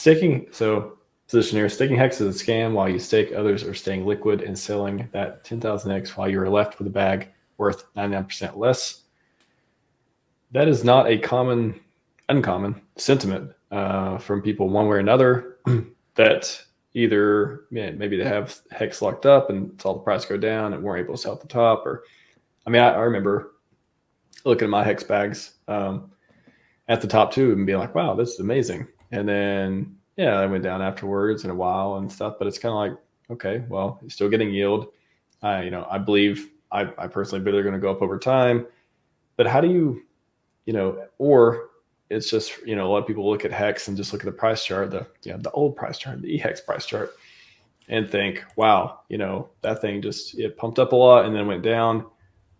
Staking, so position here, staking HEX is a scam while you stake, others are staying liquid and selling that 10,000x while you are left with a bag worth 99% less. That is not a uncommon sentiment from people one way or another that either maybe they have HEX locked up and saw the price go down and weren't able to sell at the top. Or, I mean, I remember looking at my HEX bags at the top too and being like, wow, this is amazing. And then, yeah, I went down afterwards in a while and stuff, but it's kind of like, okay, well, you're still getting yield. I believe, I personally believe they're going to go up over time. But how do you, or it's just, a lot of people look at HEX and just look at the price chart, the old price chart, the EHEX price chart, and think, wow, that thing it pumped up a lot and then went down.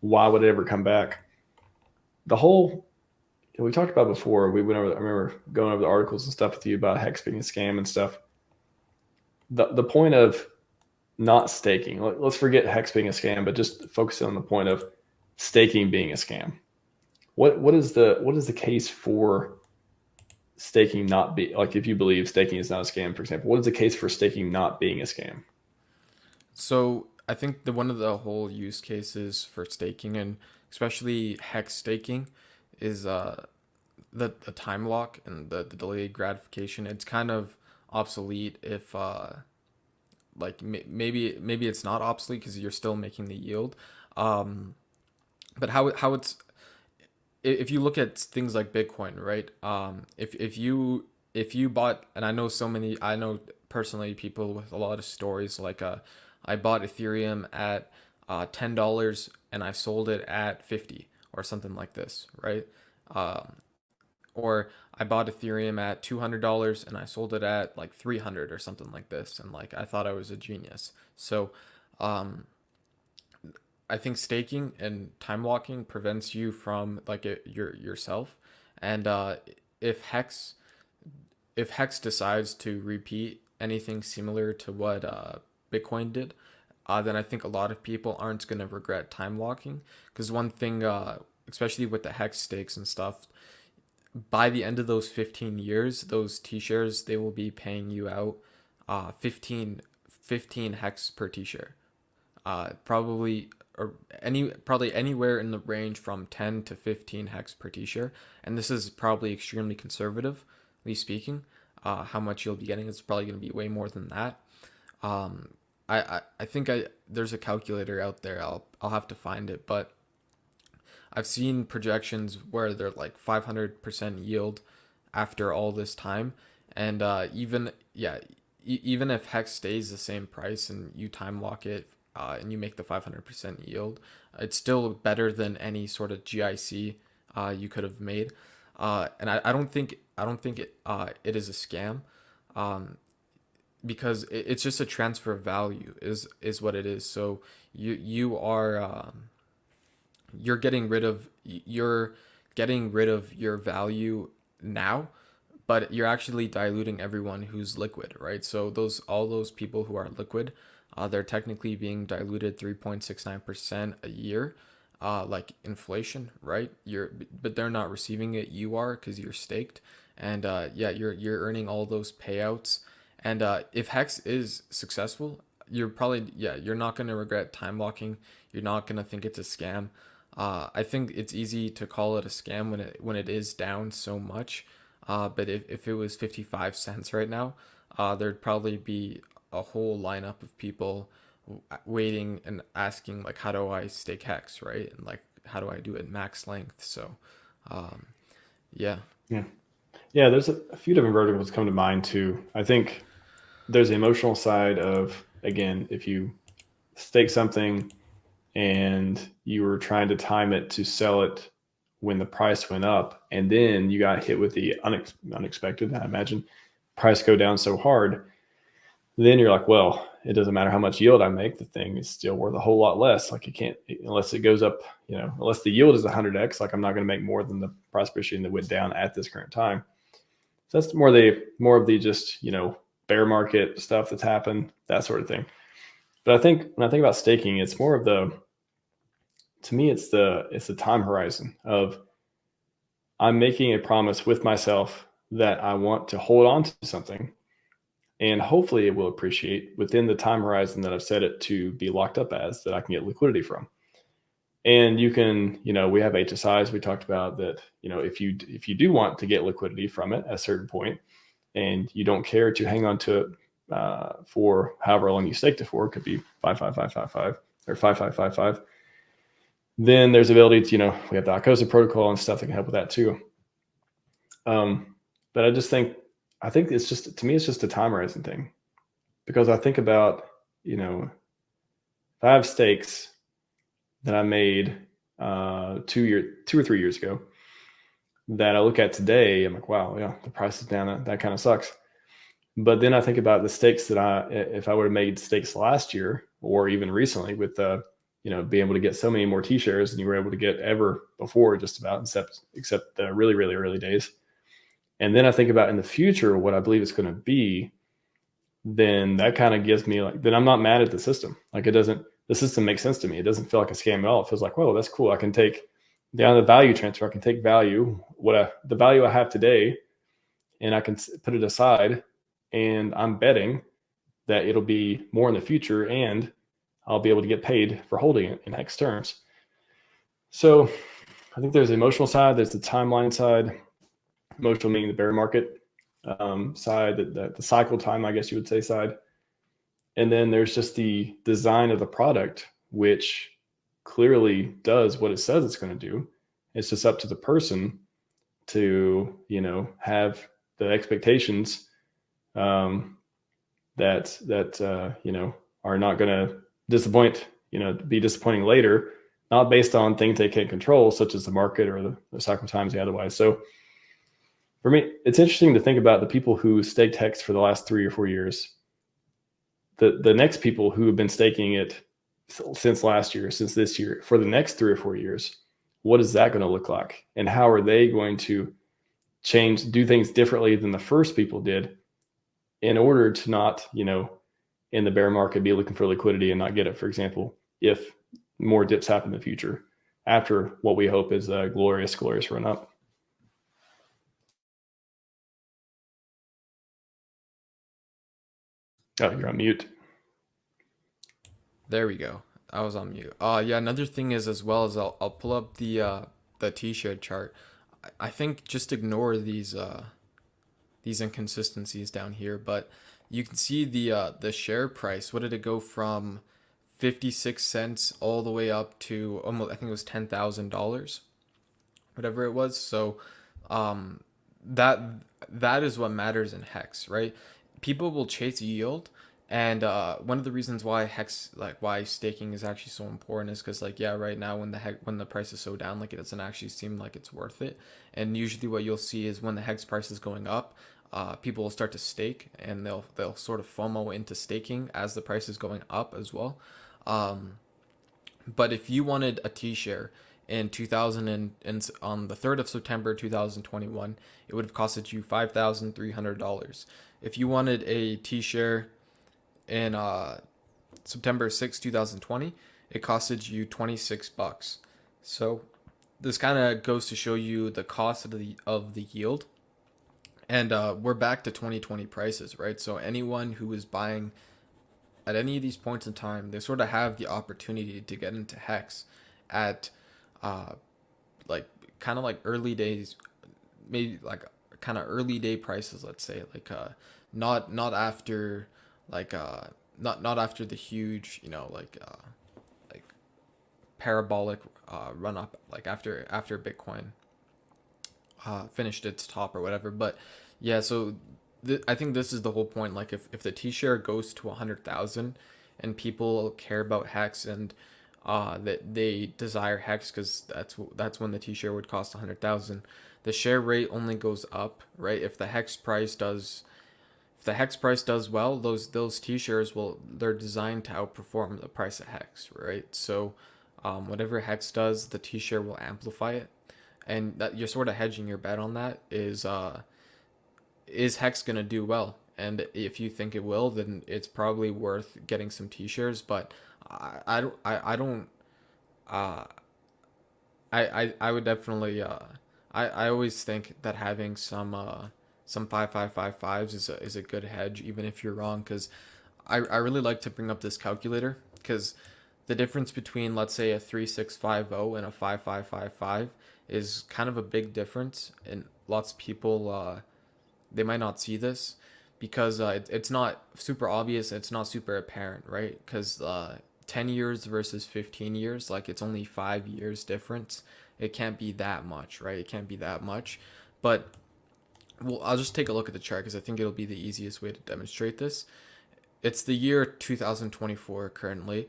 Why would it ever come back? The whole, we talked about before, we went over, I remember going over the articles and stuff with you about HEX being a scam and stuff. The point of not staking, let's forget HEX being a scam, but just focusing on the point of staking being a scam. What is the case for staking not be, like, if you believe staking is not a scam, for example, what is the case for staking not being a scam? So I think one of the whole use cases for staking, and especially hex staking, is the time lock and the delayed gratification. It's kind of obsolete if maybe it's not obsolete because you're still making the yield. But how it's, if you look at things like Bitcoin, right? If you bought, and I know personally people with a lot of stories, like I bought Ethereum at $10 and I sold it at 50 or something like this, right? Or I bought Ethereum at $200 and I sold it at like 300 or something like this, and like I thought I was a genius. So um, I think staking and time locking prevents you from like yourself. And if Hex if Hex decides to repeat anything similar to what Bitcoin did, then I think a lot of people aren't going to regret time locking. Because one thing, especially with the Hex stakes and stuff, by the end of those 15 years, those T-shares, they will be paying you out 15 Hex per T-share. Probably or probably anywhere in the range from 10 to 15 Hex per T-share. And this is probably extremely conservatively speaking. How much you'll be getting is probably going to be way more than that. Um, I think there's a calculator out there. I'll have to find it, but I've seen projections where they're like 500% yield after all this time, and even if Hex stays the same price and you time lock it, and you make the 500% yield, it's still better than any sort of GIC you could have made. And I don't think it is a scam. Um, because it's just a transfer of value is what it is. So you are you're getting rid of your value now, but you're actually diluting everyone who's liquid, right? So all those people who are liquid, they're technically being diluted 3.69% a year, like inflation, right? But they're not receiving it. You are, because you're staked, and yeah, you're earning all those payouts. And if Hex is successful, you're not gonna regret time locking. You're not gonna think it's a scam. I think it's easy to call it a scam when it is down so much. But if it was 55 cents right now, there'd probably be a whole lineup of people waiting and asking, like, how do I stake Hex, right? And like, how do I do it max length? So um, yeah. Yeah. Yeah, there's a few different verticals come to mind too. I think there's the emotional side of, again, if you stake something and you were trying to time it to sell it when the price went up, and then you got hit with the unexpected, I imagine, price go down so hard, then you're like, well, it doesn't matter how much yield I make, the thing is still worth a whole lot less. Like, you can't, unless it goes up, unless the yield is 100x, like, I'm not going to make more than the price per share that went down at this current time. So that's more of the just, bear market stuff that's happened, that sort of thing. But I think when I think about staking, it's more of to me, it's the time horizon of, I'm making a promise with myself that I want to hold on to something, and hopefully it will appreciate within the time horizon that I've set it to be locked up as, that I can get liquidity from. And you can, we have HSIs. We talked about that. If you do want to get liquidity from it at a certain point, and you don't care to hang on to it for however long you staked it for, it could be 55555 or 5555. Then there's ability to, we have the ICOSA protocol and stuff that can help with that too. But I think it's just, to me, it's just a time horizon thing, because I think about, if I have stakes that I made 2 or 3 years ago that I look at today, I'm like, wow, yeah, the price is down. That kind of sucks. But then I think about the stakes that if I would have made stakes last year or even recently with being able to get so many more T-shares than you were able to get ever before, just about, except the really, really early days. And then I think about in the future what I believe it's going to be, then that kind of gives me then I'm not mad at the system. The system makes sense to me. It doesn't feel like a scam at all. It feels like, whoa, that's cool. I can take down the value transfer. I can take value, the value I have today, and I can put it aside, and I'm betting that it'll be more in the future, and I'll be able to get paid for holding it in HEX terms. So I think there's the emotional side, there's the timeline side. Emotional meaning the bear market side, the cycle time, I guess you would say, side. And then there's just the design of the product, which clearly does what it says it's going to do. It's just up to the person to, have the expectations that are not going to disappoint, be disappointing later, not based on things they can't control, such as the market or the cycle times and otherwise. So for me, it's interesting to think about the people who staked HEX for the last 3 or 4 years. The next people who have been staking it since last year, since this year, for the next 3 or 4 years, what is that going to look like? And how are they going to do things differently than the first people did in order to not, in the bear market, be looking for liquidity and not get it, for example, if more dips happen in the future after what we hope is a glorious run up. Oh, you're on mute. There we go. I was on mute. Yeah. Another thing is, as well as I'll pull up the T-share chart. I think just ignore these inconsistencies down here, but you can see the share price. What did it go from? 56 cents all the way up to almost, I think it was $10,000, whatever it was. So um that that is what matters in HEX, right? People will chase yield, and one of the reasons why HEX, like why staking is actually so important, is because, like, yeah, right now when the price is so down, like, it doesn't actually seem like it's worth it. And usually what you'll see is when the HEX price is going up, people will start to stake, and they'll sort of FOMO into staking as the price is going up as well. um but if you wanted a T-share in 2000 and on the 3rd of September 2021, it would have costed you $5,300. If you wanted a T-share in September 6th, 2020, it costed you $26. So this kind of goes to show you the cost of the yield. And we're back to 2020 prices, right? So anyone who is buying at any of these points in time, they sort of have the opportunity to get into HEX at uh like kind of like early days, maybe like kind of early day prices, let's say, like not after, like not after the huge, like parabolic run up, like after Bitcoin finished its top or whatever. But yeah, so I think this is the whole point. Like, if the T-share goes to 100,000 and people care about HEX, and that they desire HEX, because that's when the T-share would cost 100,000, the share rate only goes up, right? If the HEX price does well, those T-shares they're designed to outperform the price of HEX, right? So whatever HEX does, the T-share will amplify it. And that you're sort of hedging your bet on that is HEX gonna do well? And if you think it will, then it's probably worth getting some T-shares. But I don't uh I would definitely I always think that having some some 5555s is a good hedge, even if you're wrong. Because I really like to bring up this calculator because the difference between, let's say, a 3650 and a 5555 is kind of a big difference, and lots of people they might not see this because it's not super obvious, it's not super apparent, right? Because 10 years versus 15 years, like it's only 5 years difference. It can't be that much, right? It can't be that much. But well, I'll just take a look at the chart because I think it'll be the easiest way to demonstrate this. It's the year 2024 currently.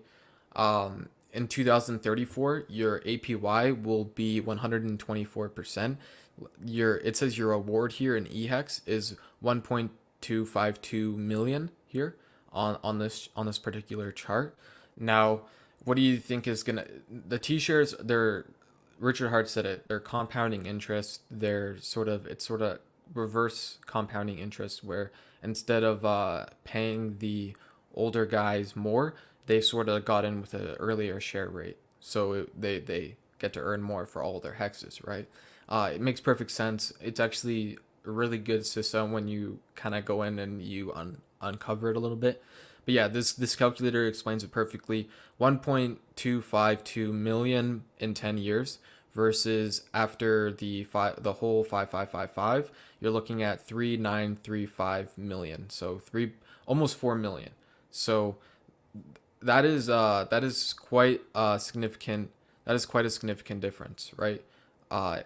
In 2034, your APY will be 124%. It says your reward here in EHEX is 1.252 million here on this particular chart. Now, what do you think is gonna the T shares? They're Richard Hart said it. They're compounding interest. It's sort of reverse compounding interest where instead of paying the older guys more, they sort of got in with an earlier share rate, so they get to earn more for all their hexes, right? It makes perfect sense. It's actually a really good system when you kind of go in and you uncover it a little bit. But yeah, this calculator explains it perfectly. 1.252 million in 10 years versus after the whole 5555, you're looking at 3935 million. So almost 4 million. So that is quite significant. That is quite a significant difference, right? Uh,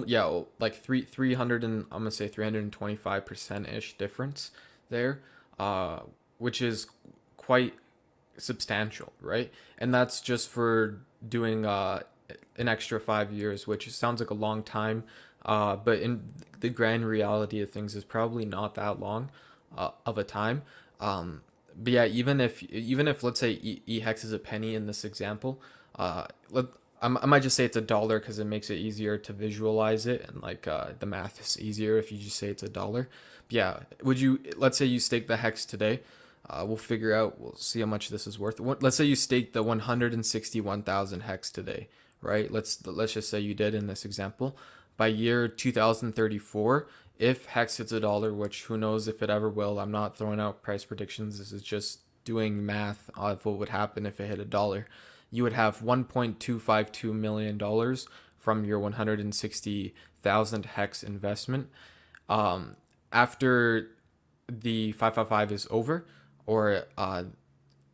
yeah, like 300 and I'm gonna say 325% ish difference there, which is quite substantial, right? And that's just for doing an extra 5 years, which sounds like a long time, but in the grand reality of things is probably not that long of a time. But yeah, even if let's say hex is a penny in this example, I might just say it's $1 because it makes it easier to visualize it, and like the math is easier if you just say it's $1. But yeah, let's say you stake the hex today. We'll see how much this is worth. Let's say you stake the 161,000 hex today, right? Let's just say you did in this example. By year 2034, if hex hits $1, which who knows if it ever will. I'm not throwing out price predictions. This is just doing math of what would happen if it hit $1. You would have $1.252 million from your 160,000 hex investment. After the 555 is over, or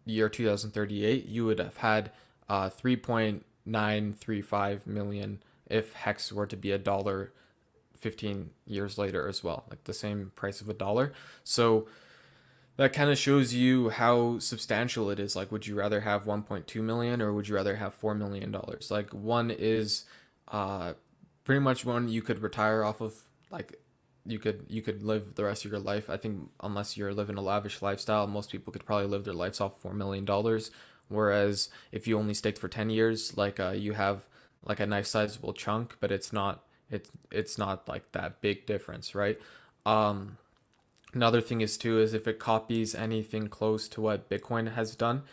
year 2038, you would have had 3.935 million if hex were to be $1 15 years later as well, like the same price of $1. So that kind of shows you how substantial it is. Like, would you rather have 1.2 million or would you rather have $4 million? Like, one is pretty much one you could retire off of. Like, you could live the rest of your life. I think unless you're living a lavish lifestyle, most people could probably live their lives off $4 million. Whereas if you only staked for 10 years, like you have like a nice sizable chunk, but it's not like that big difference, right? Um, Another thing is if it copies anything close to what Bitcoin has done,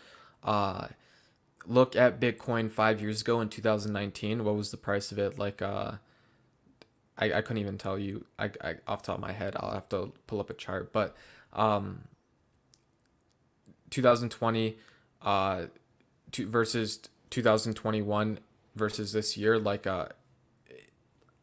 uh, look at Bitcoin 5 years ago in 2019. What was the price of it? Like I couldn't even tell you. I off the top of my head, I'll have to pull up a chart. But um, 2020 versus 2021 versus this year, like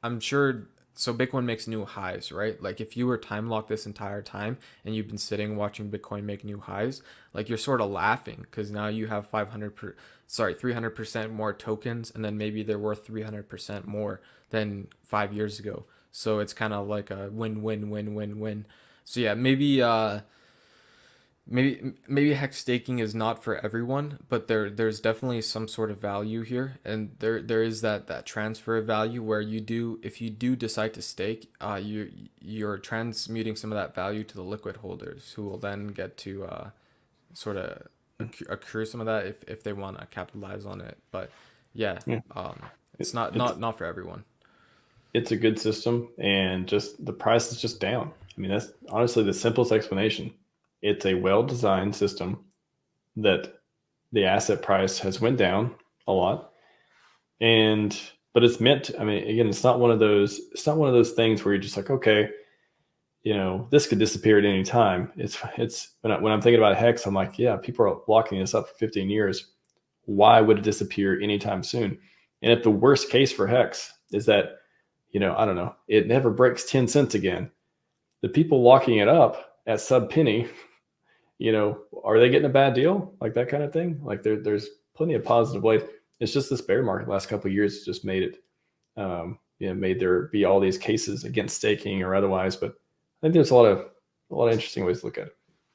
I'm sure. So Bitcoin makes new highs, right? Like if you were time locked this entire time and you've been sitting watching Bitcoin make new highs, like you're sort of laughing because now you have 300% more tokens, and then maybe they're worth 300% more than 5 years ago. So it's kind of like a win win win win win. So yeah, maybe hex staking is not for everyone, but there's definitely some sort of value here, and there is that transfer of value where if you do decide to stake, you're transmuting some of that value to the liquid holders, who will then get to sort of accrue some of that if they want to capitalize on it. But yeah, Yeah. it's It, not it's not for everyone. it's a good system, and just the price is just down. I mean, that's honestly the simplest explanation. It's a well-designed system that the asset price has went down a lot, and but it's meant to, I mean, again, it's not one of those things where you're just like, okay, this could disappear at any time. It's when I'm thinking about Hex, I'm like, yeah, people are locking this up for 15 years. Why would it disappear anytime soon? And if the worst case for Hex is that, I don't know, it never breaks 10 cents again, the people locking it up at sub penny, are they getting a bad deal? Like that kind of thing. Like there's plenty of positive ways. It's just this bear market last couple of years just made it, made there be all these cases against staking or otherwise. But I think there's a lot of interesting ways to look at it.